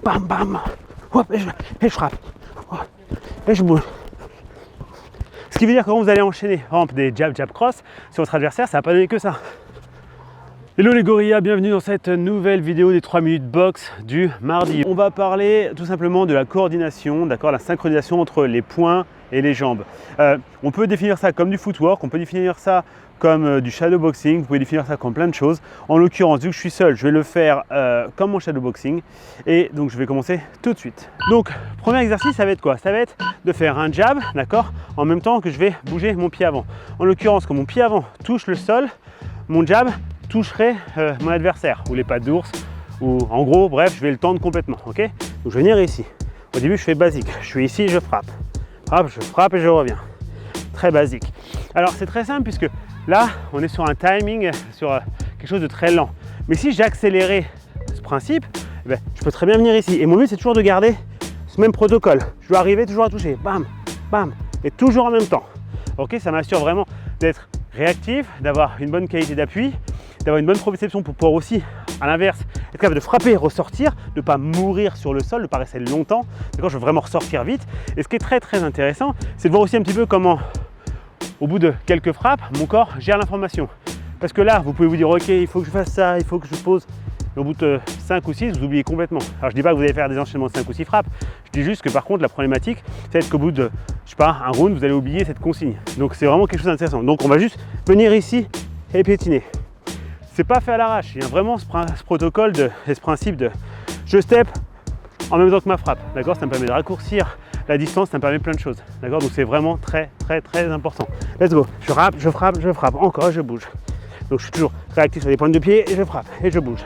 bam, bam, hop, et je frappe, et je bouge. Ce qui veut dire que quand vous allez enchaîner, par exemple, des jab, jab, cross sur votre adversaire, ça va pas donner que ça. Hello les gorillas, bienvenue dans cette nouvelle vidéo des 3 minutes boxe du mardi. On va parler tout simplement de la coordination, d'accord, la synchronisation entre les poings et les jambes. On peut définir ça comme du footwork, on peut définir ça comme du shadowboxing, vous pouvez définir ça comme plein de choses. En l'occurrence, vu que je suis seul, je vais le faire comme mon shadowboxing. Et donc je vais commencer tout de suite. Donc, premier exercice, ça va être quoi? Ça va être de faire un jab, d'accord, en même temps que je vais bouger mon pied avant. En l'occurrence, quand mon pied avant touche le sol, mon jab toucherait mon adversaire, ou les pattes d'ours, ou en gros, bref, je vais le tendre complètement, ok? Donc je vais venir ici. Au début, je fais basique. Je suis ici, je frappe. Hop, je frappe et je reviens. Très basique. Alors, c'est très simple puisque là, on est sur un timing, sur quelque chose de très lent. Mais si j'accélérais ce principe, eh bien, je peux très bien venir ici. Et mon but, c'est toujours de garder ce même protocole. Je dois arriver toujours à toucher. Bam, bam, et toujours en même temps. Ok, ça m'assure vraiment d'être réactif, d'avoir une bonne qualité d'appui, d'avoir une bonne proprioception pour pouvoir aussi, à l'inverse, être capable de frapper et ressortir, de ne pas mourir sur le sol, de ne pas rester longtemps. D'accord, je veux vraiment ressortir vite. Et ce qui est très très intéressant, c'est de voir aussi un petit peu comment, au bout de quelques frappes, mon corps gère l'information. Parce que là, vous pouvez vous dire, ok, il faut que je fasse ça, il faut que je pose. Et au bout de 5 ou 6, vous oubliez complètement. Alors je ne dis pas que vous allez faire des enchaînements de 5 ou 6 frappes, je dis juste que par contre, la problématique, c'est qu'au bout de, je sais pas, un round, vous allez oublier cette consigne. Donc c'est vraiment quelque chose d'intéressant. Donc on va juste venir ici et piétiner. C'est pas fait à l'arrache, il y a vraiment ce protocole et ce principe de je step en même temps que ma frappe. D'accord, ça me permet de raccourcir la distance, ça me permet plein de choses. D'accord, donc c'est vraiment très très très important. Let's go. Je frappe, je frappe, je frappe. Encore, je bouge. Donc je suis toujours réactif sur les pointes de pied et je frappe et je bouge.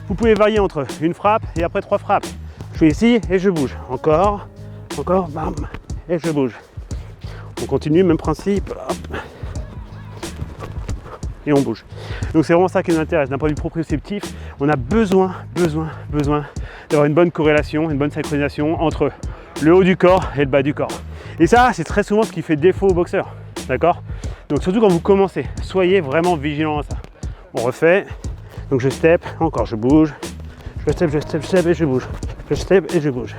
Vous pouvez varier entre une frappe et après 3 frappes. Je suis ici et je bouge. Encore, encore, bam, et je bouge. On continue, même principe. Hop. Et on bouge. Donc c'est vraiment ça qui nous intéresse. D'un point de vue proprioceptif, on a besoin d'avoir une bonne corrélation, une bonne synchronisation entre le haut du corps et le bas du corps. Et ça, c'est très souvent ce qui fait défaut aux boxeurs. D'accord? Donc surtout quand vous commencez, soyez vraiment vigilant à ça. On refait. Donc je step, encore je bouge. Je step et je bouge. Je step et je bouge.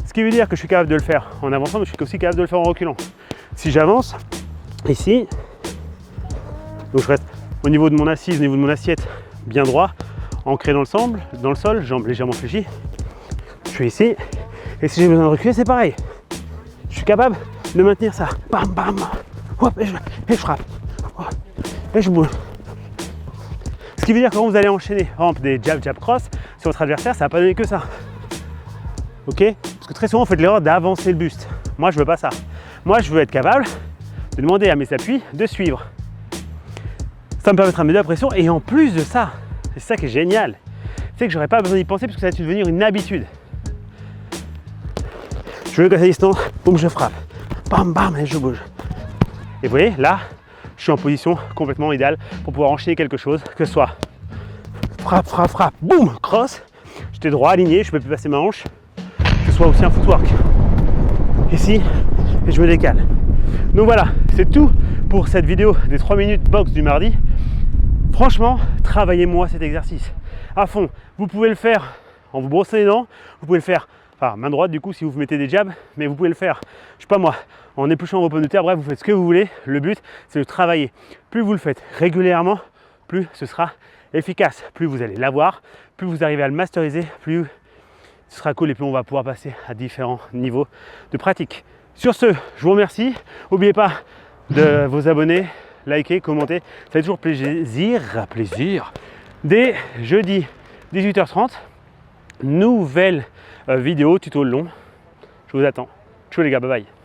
Ce qui veut dire que je suis capable de le faire en avançant, mais je suis aussi capable de le faire en reculant. Si j'avance, ici, donc je reste au niveau de mon assise, au niveau de mon assiette, bien droit, ancré dans le sol, jambes légèrement fléchies. Je suis ici, et si j'ai besoin de reculer, c'est pareil. Je suis capable de maintenir ça. Bam, bam, hop, et je frappe. Hop, et je bouge. Ce qui veut dire que quand vous allez enchaîner, par exemple, des jab, jab, cross sur votre adversaire, ça va pas donner que ça. Ok? Parce que très souvent, vous faites l'erreur d'avancer le buste. Moi, je veux pas ça. Moi, je veux être capable de demander à mes appuis de suivre. Ça me permettra de mettre de la pression et en plus de ça, c'est ça qui est génial, c'est que j'aurais pas besoin d'y penser parce que ça va devenir une habitude. Je veux que à distance, boum, je frappe, bam bam et je bouge. Et vous voyez, là, je suis en position complètement idéale pour pouvoir enchaîner quelque chose, que ce soit frappe, frappe, frappe, boum, cross, j'étais droit, aligné, je peux plus passer ma hanche, que ce soit aussi un footwork. Ici, et je me décale. Donc voilà, c'est tout pour cette vidéo des 3 minutes boxe du mardi. Franchement, travaillez-moi cet exercice à fond. Vous pouvez le faire en vous brossant les dents, vous pouvez le faire, enfin main droite du coup si vous mettez des jabs, mais vous pouvez le faire, je sais pas moi, en épluchant vos pommes de terre, bref, vous faites ce que vous voulez. Le but, c'est de travailler. Plus vous le faites régulièrement, plus ce sera efficace. Plus vous allez l'avoir, plus vous arrivez à le masteriser, plus ce sera cool et plus on va pouvoir passer à différents niveaux de pratique. Sur ce, je vous remercie. N'oubliez pas de vous abonner, liker, commenter. Ça fait toujours plaisir. Dès jeudi 18h30, nouvelle vidéo tuto long. Je vous attends. Ciao les gars, bye bye.